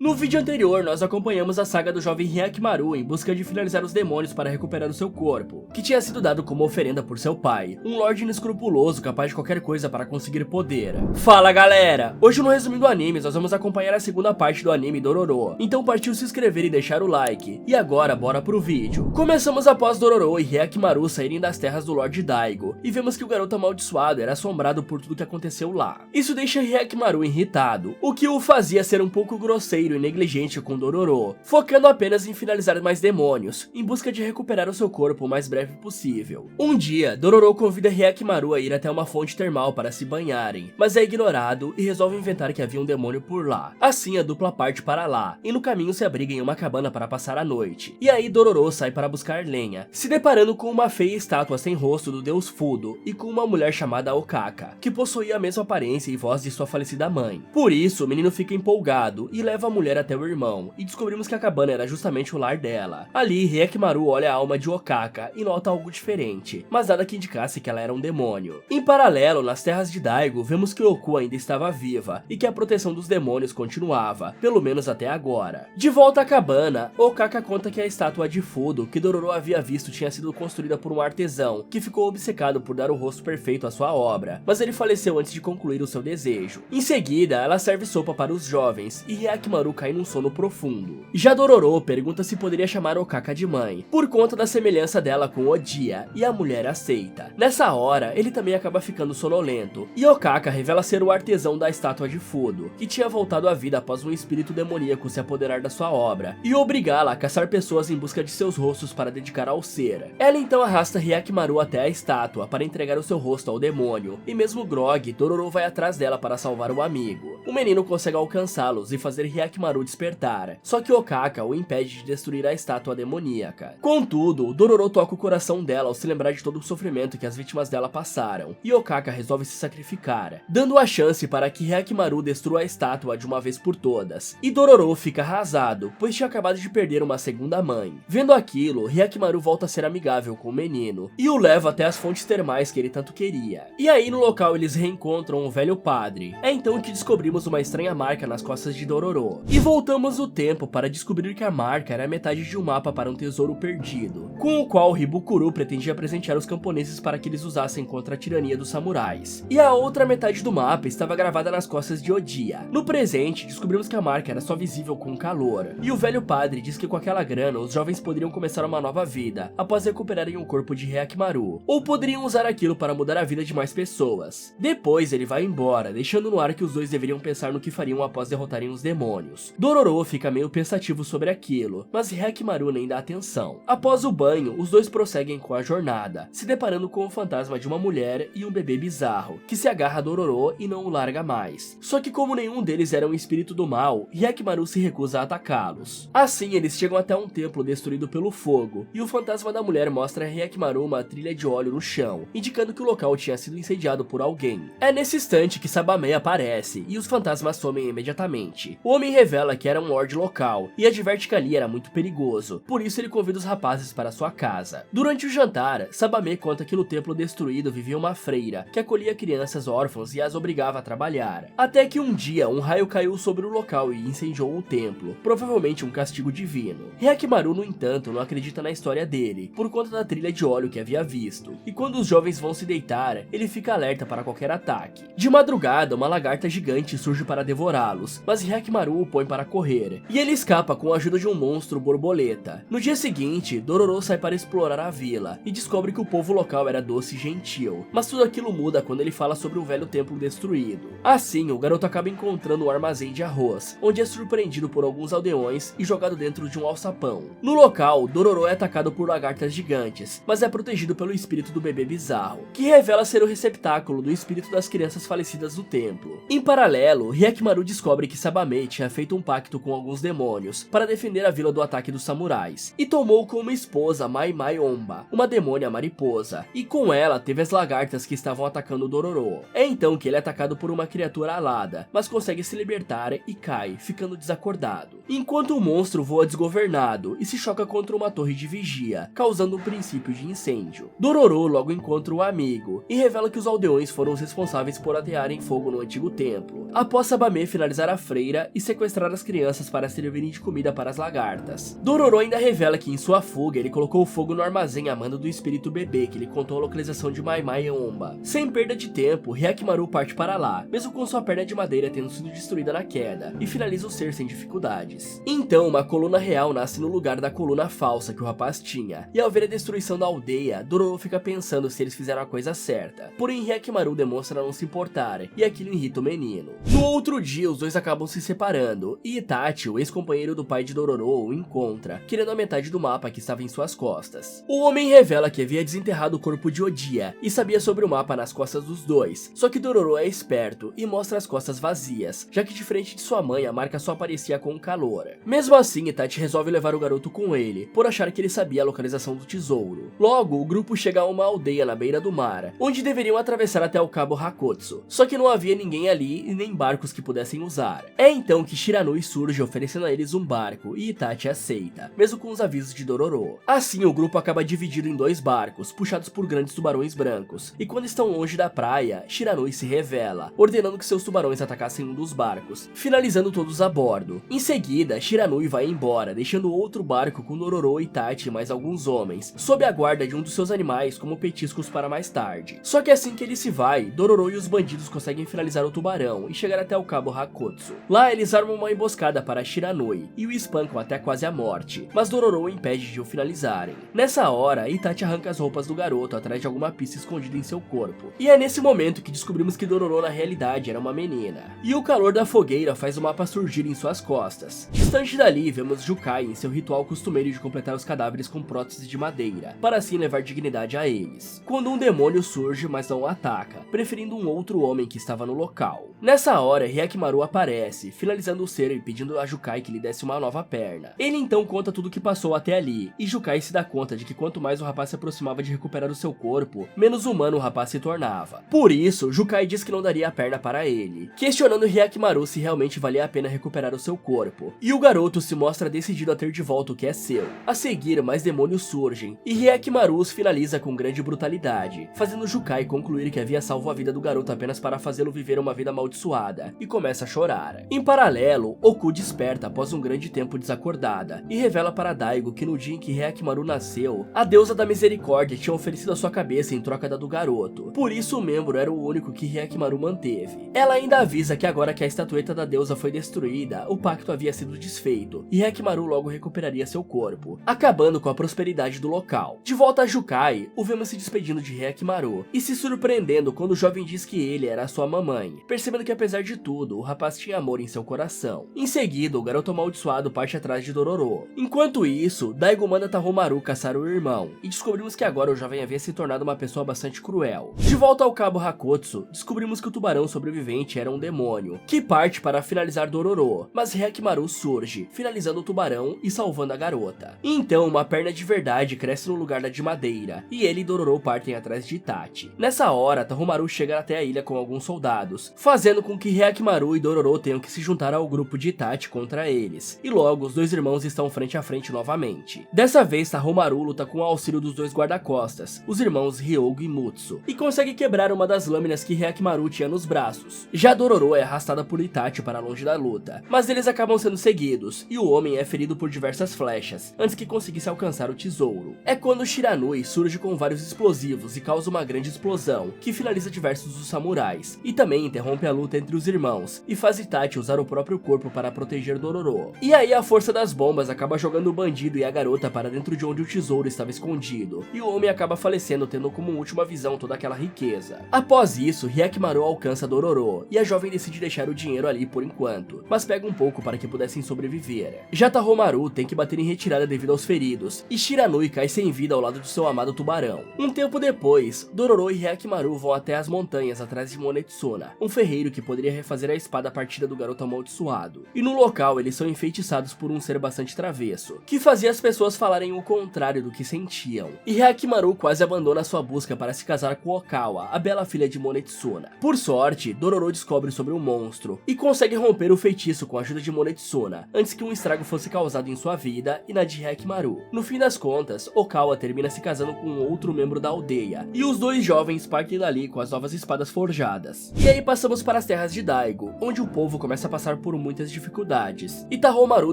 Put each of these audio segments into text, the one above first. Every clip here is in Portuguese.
No vídeo anterior, nós acompanhamos a saga do jovem Hyakimaru em busca de finalizar os demônios para recuperar o seu corpo, que tinha sido dado como oferenda por seu pai, um lorde inescrupuloso capaz de qualquer coisa para conseguir poder. Fala galera! Hoje no Resumindo Animes nós vamos acompanhar a segunda parte do anime Dororo, então partiu se inscrever e deixar o like. E agora bora pro vídeo. Começamos após Dororo e Hyakimaru saírem das terras do Lorde Daigo, e vemos que o garoto amaldiçoado era assombrado por tudo que aconteceu lá. Isso deixa Hyakimaru irritado, o que o fazia ser um pouco grosseiro e negligente com Dororo, focando apenas em finalizar mais demônios, em busca de recuperar o seu corpo o mais breve possível. Um dia, Dororo convida Hyakimaru a ir até uma fonte termal para se banharem, mas é ignorado e resolve inventar que havia um demônio por lá. Assim a dupla parte para lá, e no caminho se abriga em uma cabana para passar a noite. E aí Dororo sai para buscar lenha, se deparando com uma feia estátua sem rosto do deus Fudo e com uma mulher chamada Okaka, que possuía a mesma aparência e voz de sua falecida mãe. Por isso, o menino fica empolgado e leva a mulher até o irmão, e descobrimos que a cabana era justamente o lar dela. Ali, Hyakimaru olha a alma de Okaka e nota algo diferente, mas nada que indicasse que ela era um demônio. Em paralelo, nas terras de Daigo, vemos que Oku ainda estava viva e que a proteção dos demônios continuava, pelo menos até agora. De volta à cabana, Okaka conta que a estátua de Fudo que Dororo havia visto tinha sido construída por um artesão que ficou obcecado por dar o rosto perfeito à sua obra, mas ele faleceu antes de concluir o seu desejo. Em seguida, ela serve sopa para os jovens e Hyakimaru cai num sono profundo. Já Dororo pergunta se poderia chamar Okaka de mãe, por conta da semelhança dela com Odia, e a mulher aceita. Nessa hora, ele também acaba ficando sonolento, e Okaka revela ser o artesão da estátua de Fudo, que tinha voltado à vida após um espírito demoníaco se apoderar da sua obra, e obrigá-la a caçar pessoas em busca de seus rostos para dedicar ao ser. Ela então arrasta Hyakimaru até a estátua para entregar o seu rosto ao demônio, e mesmo grog, Dororo vai atrás dela para salvar o amigo. O menino consegue alcançá-los e fazer Hyakimaru despertar, só que Okaka o impede de destruir a estátua demoníaca. Contudo, Dororo toca o coração dela ao se lembrar de todo o sofrimento que as vítimas dela passaram, e Okaka resolve se sacrificar, dando a chance para que Hyakimaru destrua a estátua de uma vez por todas. E Dororo fica arrasado, pois tinha acabado de perder uma segunda mãe. Vendo aquilo, Hyakimaru volta a ser amigável com o menino, e o leva até as fontes termais que ele tanto queria. E aí no local eles reencontram o velho padre. É então que descobrimos uma estranha marca nas costas de Dororo. E voltamos o tempo para descobrir que a marca era metade de um mapa para um tesouro perdido, com o qual Hibukuro pretendia presentear os camponeses para que eles usassem contra a tirania dos samurais. E a outra metade do mapa estava gravada nas costas de Odia. No presente, descobrimos que a marca era só visível com calor, e o velho padre diz que com aquela grana os jovens poderiam começar uma nova vida, após recuperarem o corpo de Hyakimaru, ou poderiam usar aquilo para mudar a vida de mais pessoas. Depois ele vai embora, deixando no ar que os dois deveriam pensar no que fariam após derrotarem os demônios. Dororo fica meio pensativo sobre aquilo, mas Hyakimaru nem dá atenção. Após o banho, os dois prosseguem com a jornada, se deparando com o fantasma de uma mulher e um bebê bizarro, que se agarra a Dororo e não o larga mais. Só que como nenhum deles era um espírito do mal, Hyakimaru se recusa a atacá-los. Assim, eles chegam até um templo destruído pelo fogo, e o fantasma da mulher mostra a Hyakimaru uma trilha de óleo no chão, indicando que o local tinha sido incendiado por alguém. É nesse instante que Sabame aparece, e os fantasmas somem imediatamente. O homem revela que era um lorde local, e adverte que ali era muito perigoso, por isso ele convida os rapazes para sua casa. Durante o jantar, Sabame conta que no templo destruído vivia uma freira, que acolhia crianças órfãs e as obrigava a trabalhar. Até que um dia um raio caiu sobre o local e incendiou o templo, provavelmente um castigo divino. Hyakimaru, no entanto, não acredita na história dele, por conta da trilha de óleo que havia visto, e quando os jovens vão se deitar, ele fica alerta para qualquer ataque. De madrugada, uma lagarta gigante surge para devorá-los, mas Hyakimaru o põe para correr, e ele escapa com a ajuda de um monstro borboleta. No dia seguinte, Dororo sai para explorar a vila, e descobre que o povo local era doce e gentil, mas tudo aquilo muda quando ele fala sobre o velho templo destruído. Assim, o garoto acaba encontrando um armazém de arroz, onde é surpreendido por alguns aldeões e jogado dentro de um alçapão. No local, Dororo é atacado por lagartas gigantes, mas é protegido pelo espírito do bebê bizarro, que revela ser o receptáculo do espírito das crianças falecidas do templo. Em paralelo, Hyakimaru descobre que Sabame tinha feito um pacto com alguns demônios para defender a vila do ataque dos samurais, e tomou como esposa Mai Mai Omba, uma demônia mariposa, e com ela teve as lagartas que estavam atacando Dororo. É então que ele é atacado por uma criatura alada, mas consegue se libertar e cai, ficando desacordado. Enquanto o monstro voa desgovernado e se choca contra uma torre de vigia, causando um princípio de incêndio. Dororo logo encontra o amigo e revela que os aldeões foram os responsáveis por atearem fogo no antigo templo. após Sabamé finalizar a freira e sequestrar as crianças para servirem de comida para as lagartas. Dororo ainda revela que em sua fuga ele colocou fogo no armazém a mando do espírito bebê que lhe contou a localização de Mai Mai e Omba. Sem perda de tempo, Hyakimaru parte para lá, mesmo com sua perna de madeira tendo sido destruída na queda, e finaliza o ser sem dificuldades. Então, uma coluna real nasce no lugar da coluna falsa que o rapaz tinha, e ao ver a destruição da aldeia, Dororo fica pensando se eles fizeram a coisa certa. Porém, Hyakimaru demonstra não se importar, e aquilo irrita o menino. No outro dia, os dois acabam se separando, e Itachi, o ex-companheiro do pai de Dororo, o encontra, querendo a metade do mapa que estava em suas costas. O homem revela que havia desenterrado o corpo de Odia, e sabia sobre o mapa nas costas dos dois, só que Dororo é esperto e mostra as costas vazias, já que diferente de sua mãe, a marca só aparecia com o calor. Mesmo assim, Itachi resolve levar o garoto com ele, por achar que ele sabia a localização do tesouro. Logo, o grupo chega a uma aldeia na beira do mar, onde deveriam atravessar até o cabo Hakotsu, só que não havia ninguém ali e nem barcos que pudessem usar. É então que Shiranui surge oferecendo a eles um barco e Itachi aceita, mesmo com os avisos de Dororo. Assim, o grupo acaba dividido em dois barcos, puxados por grandes tubarões brancos, e quando estão longe da praia, Shiranui se revela, ordenando que seus tubarões atacassem um dos barcos, finalizando todos a bordo. Em seguida, Shiranui vai embora, deixando outro barco com Dororo, Itachi e mais alguns homens, sob a guarda de um dos seus animais como petiscos para mais tarde. Só que assim que ele se vai, Dororo e os bandidos conseguem finalizar o tubarão e chegar até o cabo Hakotsu. Lá eles armam uma emboscada para Shiranui e o espancam até quase a morte, mas Dororo o impede de o finalizarem. Nessa hora, Itachi arranca as roupas do garoto atrás de alguma pista escondida em seu corpo. E é nesse momento que descobrimos que Dororo na realidade era uma menina. E o calor da fogueira faz o mapa surgir em suas costas. Distante dali, vemos Jukai em seu ritual costumeiro de completar os cadáveres com próteses de madeira, para assim levar dignidade a eles. Quando um demônio surge, mas não o ataca, preferindo um outro homem que estava no local. Nessa hora, Hyakimaru aparece, finalizando o ser e pedindo a Jukai que lhe desse uma nova perna. Ele então conta tudo o que passou até ali, e Jukai se dá conta de que quanto mais o rapaz se aproximava de recuperar o seu corpo, menos humano o rapaz se tornava. Por isso, Jukai diz que não daria a perna para ele, questionando Hyakimaru se realmente valia a pena recuperar o seu corpo. E o garoto se mostra decidido a ter de volta o que é seu. A seguir, mais demônios surgem, e Hyakimaru os finaliza com grande brutalidade, fazendo Jukai concluir que havia salvo a vida do garoto apenas para fazê-lo viver uma vida amaldiçoada, e começa a chorar. Em paralelo, Oku desperta após um grande tempo desacordada, e revela para Daigo que no dia em que Hyakimaru nasceu, a deusa da misericórdia tinha oferecido a sua cabeça em troca da do garoto. Por isso o membro era o único que Hyakimaru manteve. Ela ainda avisa que agora que a estatueta da deusa foi destruída, o pacto havia sido desfeito, e Hyakimaru logo recuperaria seu corpo, acabando com a prosperidade do local. De volta a Jukai, o vemos se despedindo de Hyakimaru, e se surpreendendo quando o jovem diz que ele era a sua mamãe, percebendo que apesar de tudo, o rapaz tinha amor em seu coração. Em seguida, o garoto amaldiçoado parte atrás de Dororo. Enquanto isso, Daigo manda Tahomaru caçar o irmão, e descobrimos que agora o jovem havia se tornado uma pessoa bastante cruel. De volta ao cabo Hakotsu, descobrimos que o tubarão sobrevivente era um demônio, que parte para finalizar Dororo, mas Hyakimaru surge, finalizando o tubarão e salvando a garota. Então, uma perna de verdade cresce no lugar da de madeira, e ele e Dororo partem atrás de Itachi. Nessa hora, Tahomaru chega até a ilha com alguns soldados, fazendo com que Hyakimaru e Dororo tenham que se juntar ao grupo de Itachi contra eles, e logo os dois irmãos estão frente a frente novamente. Dessa vez, Tahomaru luta com o auxílio dos dois guarda-costas, os irmãos Ryogo e Mutsu, e consegue quebrar uma das lâminas que Hyakimaru tinha nos braços. Já Dororo é arrastada por Itachi para longe da luta, mas eles acabam sendo seguidos, e o homem é ferido por diversas flechas, antes que conseguisse alcançar o tesouro. É quando Shiranui surge com vários explosivos e causa uma grande explosão, que finaliza diversos dos samurais, e também interrompe a luta entre os irmãos, e faz Itachi usar o próprio corpo para proteger Dororo. E aí a força das bombas acaba jogando o bandido e a garota para dentro de onde o tesouro estava escondido, e o homem acaba falecendo, tendo como última visão toda aquela riqueza. Após isso, Hyakimaru alcança Dororo, e a jovem decide deixar o dinheiro ali por enquanto, mas pega um pouco para que pudessem sobreviver. Já Tahomaru tem que bater em retirada devido aos feridos, e Shiranui cai sem vida ao lado do seu amado tubarão. Um tempo depois, Dororo e Hyakimaru vão até as montanhas atrás de Monetsuna, um ferreiro que poderia refazer a espada partida do garoto amaldiçoado. E no local eles são enfeitiçados por um ser bastante travesso, que fazia as pessoas falarem o contrário do que sentiam. E Hyakimaru quase abandona sua busca para se casar com Okawa, a bela filha de Monetsuna. Por sorte, Dororo descobre sobre o monstro, e consegue romper o feitiço com a ajuda de Monetsuna, antes que um estrago fosse causado em sua vida e na de Hyakimaru. No fim das contas, Okawa termina se casando com outro membro da aldeia, e os dois jovens partem dali com as novas espadas forjadas. E aí passamos para as terras terras de Daigo, onde o povo começa a passar por muitas dificuldades. E Tahomaru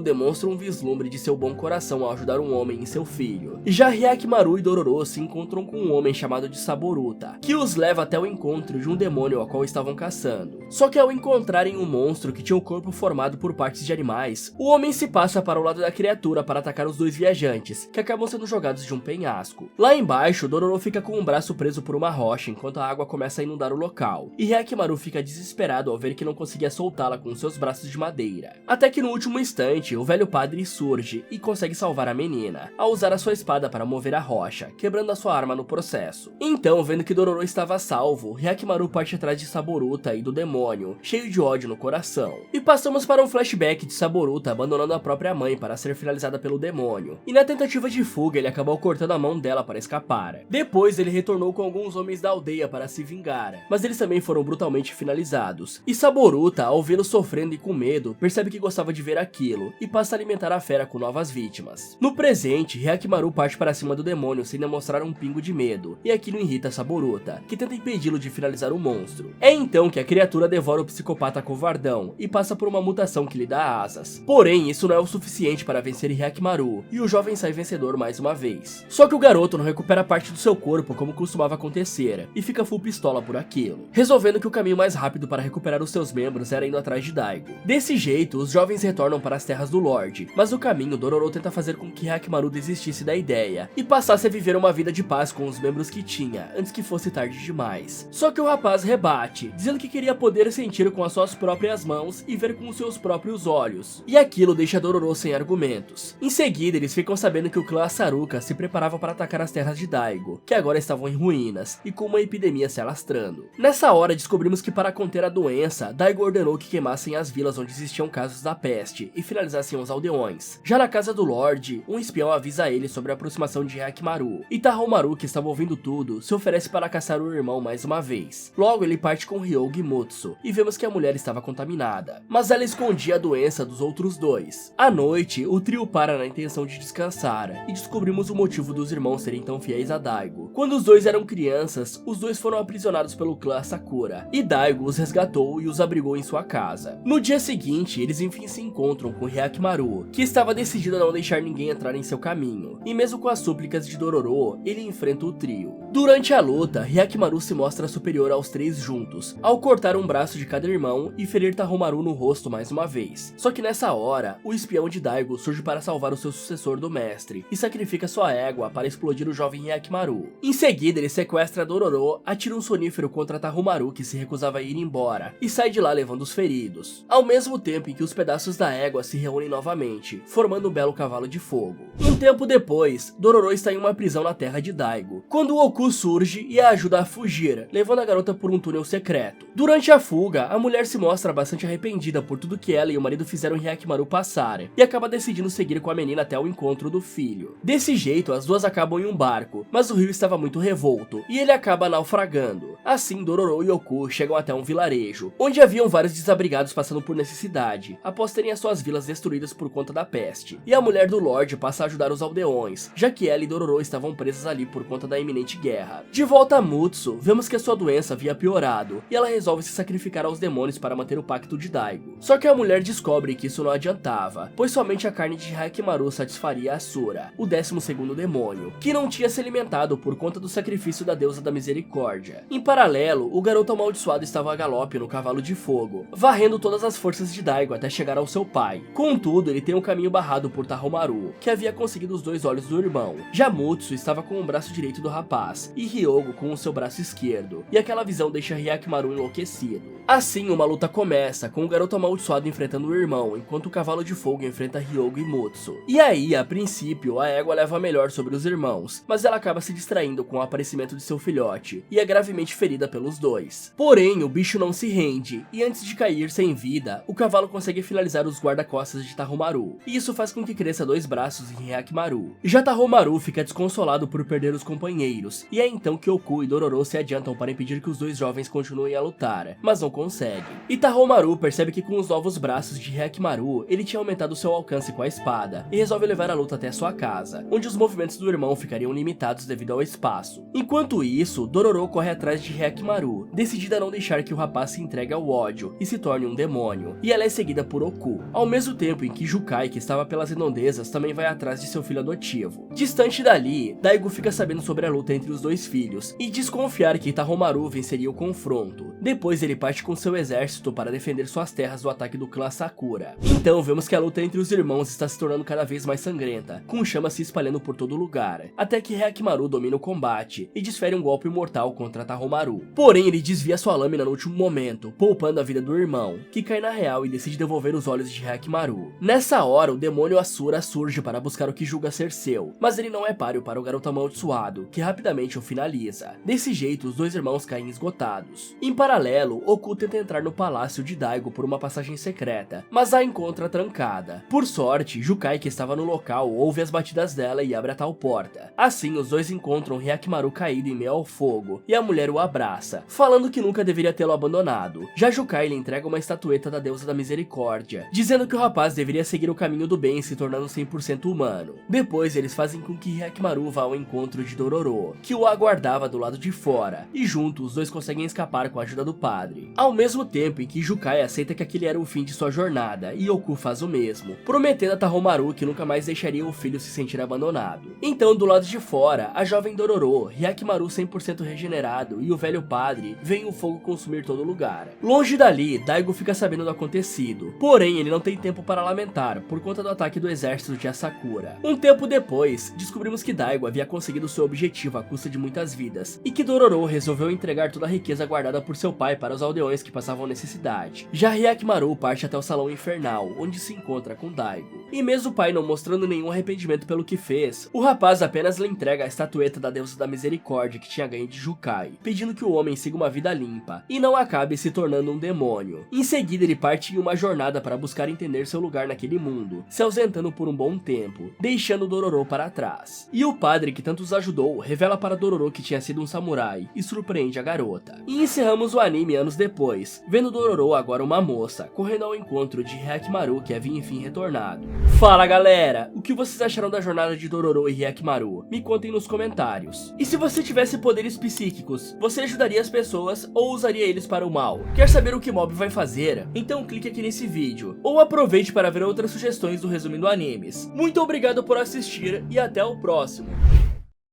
demonstra um vislumbre de seu bom coração ao ajudar um homem e seu filho. E já Hyakimaru e Dororo se encontram com um homem chamado de Saboruta, que os leva até o encontro de um demônio ao qual estavam caçando. Só que ao encontrarem um monstro que tinha o corpo formado por partes de animais, o homem se passa para o lado da criatura para atacar os dois viajantes, que acabam sendo jogados de um penhasco. Lá embaixo, Dororo fica com um braço preso por uma rocha enquanto a água começa a inundar o local, e Hyakimaru fica desesperado ao ver que não conseguia soltá-la com seus braços de madeira. Até que no último instante, o velho padre surge e consegue salvar a menina, ao usar a sua espada para mover a rocha, quebrando a sua arma no processo. Então, vendo que Dororo estava salvo, Hyakimaru parte atrás de Saboruta e do demônio, cheio de ódio no coração. E passamos para um flashback de Saboruta abandonando a própria mãe para ser finalizada pelo demônio, e na tentativa de fuga ele acabou cortando a mão dela para escapar. Depois ele retornou com alguns homens da aldeia para se vingar, mas eles também foram brutalmente finalizados. E Saboruta, ao vê-lo sofrendo e com medo, percebe que gostava de ver aquilo, e passa a alimentar a fera com novas vítimas. No presente, Hyakimaru parte para cima do demônio sem demonstrar um pingo de medo, e aquilo irrita Saboruta, que tenta impedi-lo de finalizar o monstro. É então que a criatura devora o psicopata covardão, e passa por uma mutação que lhe dá asas. Porém, isso não é o suficiente para vencer Hyakimaru, e o jovem sai vencedor mais uma vez. Só que o garoto não recupera parte do seu corpo como costumava acontecer, e fica full pistola por aquilo, resolvendo que o caminho mais rápido para recuperar os seus membros era indo atrás de Daigo. Desse jeito, os jovens retornam para as terras do Lorde, mas no caminho Dororo tenta fazer com que Hyakimaru desistisse da ideia, e passasse a viver uma vida de paz com os membros que tinha, antes que fosse tarde demais. Só que o rapaz rebate, dizendo que queria poder sentir com as suas próprias mãos e ver com os seus próprios olhos, e aquilo deixa Dororo sem argumentos. Em seguida, eles ficam sabendo que o clã Asaruka se preparava para atacar as terras de Daigo, que agora estavam em ruínas, e com uma epidemia se alastrando. Nessa hora, descobrimos que para conter a doença, Daigo ordenou que queimassem as vilas onde existiam casos da peste, e finalizassem os aldeões. Já na casa do Lorde, um espião avisa ele sobre a aproximação de Hyakimaru, e Tahomaru, que estava ouvindo tudo, se oferece para caçar o irmão mais uma vez. Logo, ele parte com Hyouga e Mutsu, e vemos que a mulher estava contaminada, mas ela escondia a doença dos outros dois. À noite, o trio para na intenção de descansar, e descobrimos o motivo dos irmãos serem tão fiéis a Daigo. Quando os dois eram crianças, os dois foram aprisionados pelo clã Sakura, e Daigo os resgatou e os abrigou em sua casa. No dia seguinte, eles enfim se encontram com Hyakimaru, que estava decidido a não deixar ninguém entrar em seu caminho, e mesmo com as súplicas de Dororo, ele enfrenta o trio. Durante a luta, Hyakimaru se mostra superior aos três juntos, ao cortar um braço de cada irmão e ferir Tahomaru no rosto mais uma vez. Só que nessa hora, o espião de Daigo surge para salvar o seu sucessor do mestre, e sacrifica sua égua para explodir o jovem Hyakimaru. Em seguida, ele sequestra Dororo, atira um sonífero contra Tahomaru, que se recusava a ir embora, e sai de lá levando os feridos, ao mesmo tempo em que os pedaços da égua se reúnem novamente, formando um belo cavalo de fogo. Um tempo depois, Dororo está em uma prisão na terra de Daigo, quando o Oku surge e a ajuda a fugir, levando a garota por um túnel secreto. Durante a fuga, a mulher se mostra bastante arrependida por tudo que ela e o marido fizeram Hyakimaru passar, e acaba decidindo seguir com a menina até o encontro do filho. Desse jeito, as duas acabam em um barco, mas o rio estava muito revolto, e ele acaba naufragando. Assim, Dororo e Oku chegam até um vilarejo, onde haviam vários desabrigados passando por necessidade, após terem as suas vilas destruídas por conta da peste. E a mulher do Lorde passa a ajudar os aldeões, já que ela e Dororo estavam presas ali por conta da iminente guerra. De volta a Mutsu, vemos que a sua doença havia piorado, e ela resolve se sacrificar aos demônios para manter o pacto de Daigo. Só que a mulher descobre que isso não adiantava, pois somente a carne de Hyakimaru satisfaria Asura, o 12º demônio, que não tinha se alimentado por conta do sacrifício da deusa da misericórdia. Em paralelo, o garoto amaldiçoado estava a galope no cavalo de fogo, varrendo todas as forças de Daigo até chegar ao seu pai. Contudo, ele tem um caminho barrado por Tahomaru, que havia conseguido os dois olhos do irmão. Já Mutsu estava com o braço direito do rapaz, e Hyouga com o seu braço esquerdo, e aquela visão deixa Hyakimaru enlouquecido. Assim, uma luta começa, com o garoto amaldiçoado enfrentando o irmão, enquanto o cavalo de fogo enfrenta Hyouga e Mutsu. E aí, a princípio, a égua leva a melhor sobre os irmãos, mas ela acaba se distraindo com o aparecimento de seu filhote, e é gravemente ferida pelos dois. Porém, o bicho não se rende, e antes de cair sem vida, o cavalo consegue finalizar os guarda-costas de Tahomaru, e isso faz com que cresça dois braços em Hyakimaru. Já Tahomaru fica desconsolado por perder os companheiros, e é então que Oku e Dororo se adiantam para impedir que os dois jovens continuem a lutar, mas não conseguem. E Tahomaru percebe que com os novos braços de Hyakimaru, ele tinha aumentado seu alcance com a espada, e resolve levar a luta até sua casa, onde os movimentos do irmão ficariam limitados devido ao espaço. Enquanto isso, Dororo corre atrás de Hyakimaru, decidida a não deixar que o rapaz se se entregue ao ódio e se torne um demônio, e ela é seguida por Oku, ao mesmo tempo em que Jukai, que estava pelas redondezas, também vai atrás de seu filho adotivo. Distante dali, Daigo fica sabendo sobre a luta entre os dois filhos e desconfiar que Tahomaru venceria o confronto. Depois ele parte com seu exército para defender suas terras do ataque do clã Sakura. Então vemos que a luta entre os irmãos está se tornando cada vez mais sangrenta, com chamas se espalhando por todo lugar, até que Hyakimaru domina o combate e desfere um golpe mortal contra Tahomaru. Porém ele desvia sua lâmina no último momento, poupando a vida do irmão, que cai na real e decide devolver os olhos de Hyakimaru. Nessa hora o demônio Asura surge para buscar o que julga ser seu, mas ele não é páreo para o garoto amaldiçoado, que rapidamente o finaliza. Desse jeito os dois irmãos caem esgotados. Em paralelo, Oku tenta entrar no palácio de Daigo por uma passagem secreta, mas a encontra trancada. Por sorte, Jukai, que estava no local, ouve as batidas dela e abre a tal porta. Assim, os dois encontram Hyakimaru caído em meio ao fogo, e a mulher o abraça, falando que nunca deveria tê-lo abandonado. Já Jukai lhe entrega uma estatueta da deusa da misericórdia, dizendo que o rapaz deveria seguir o caminho do bem, se tornando 100% humano. Depois, eles fazem com que Hyakimaru vá ao encontro de Dororo, que o aguardava do lado de fora, e juntos os dois conseguem escapar com a ajuda do padre. Ao mesmo tempo em que Jukai aceita que aquele era o fim de sua jornada, e Oku faz o mesmo, prometendo a Tahomaru que nunca mais deixaria o filho se sentir abandonado. Então, do lado de fora, a jovem Dororo, Hyakimaru 100% regenerado e o velho padre veem o fogo consumir todo o lugar. Longe dali, Daigo fica sabendo do acontecido, porém ele não tem tempo para lamentar por conta do ataque do exército de Asakura. Um tempo depois, descobrimos que Daigo havia conseguido seu objetivo à custa de muitas vidas, e que Dororo resolveu entregar toda a riqueza guardada por seu pai para os aldeões que passavam necessidade. Já Hyakimaru parte até o salão infernal, onde se encontra com Daigo. E mesmo o pai não mostrando nenhum arrependimento pelo que fez, o rapaz apenas lhe entrega a estatueta da deusa da misericórdia que tinha ganho de Jukai, pedindo que o homem siga uma vida limpa e não acabe se tornando um demônio. Em seguida ele parte em uma jornada para buscar entender seu lugar naquele mundo, se ausentando por um bom tempo, deixando Dororo para trás. E o padre que tanto os ajudou revela para Dororo que tinha sido um samurai e surpreende a garota. E encerramos o anime anos depois, vendo Dororo agora uma moça, correndo ao encontro de Hyakimaru, que havia enfim retornado. Fala galera, o que vocês acharam da jornada de Dororo e Hyakimaru? Me contem nos comentários. E se você tivesse poderes psíquicos, você ajudaria as pessoas ou usaria eles para o mal? Quer saber o que Mob vai fazer? Então clique aqui nesse vídeo, ou aproveite para ver outras sugestões do Resumindo Animes. Muito obrigado por assistir e até o próximo.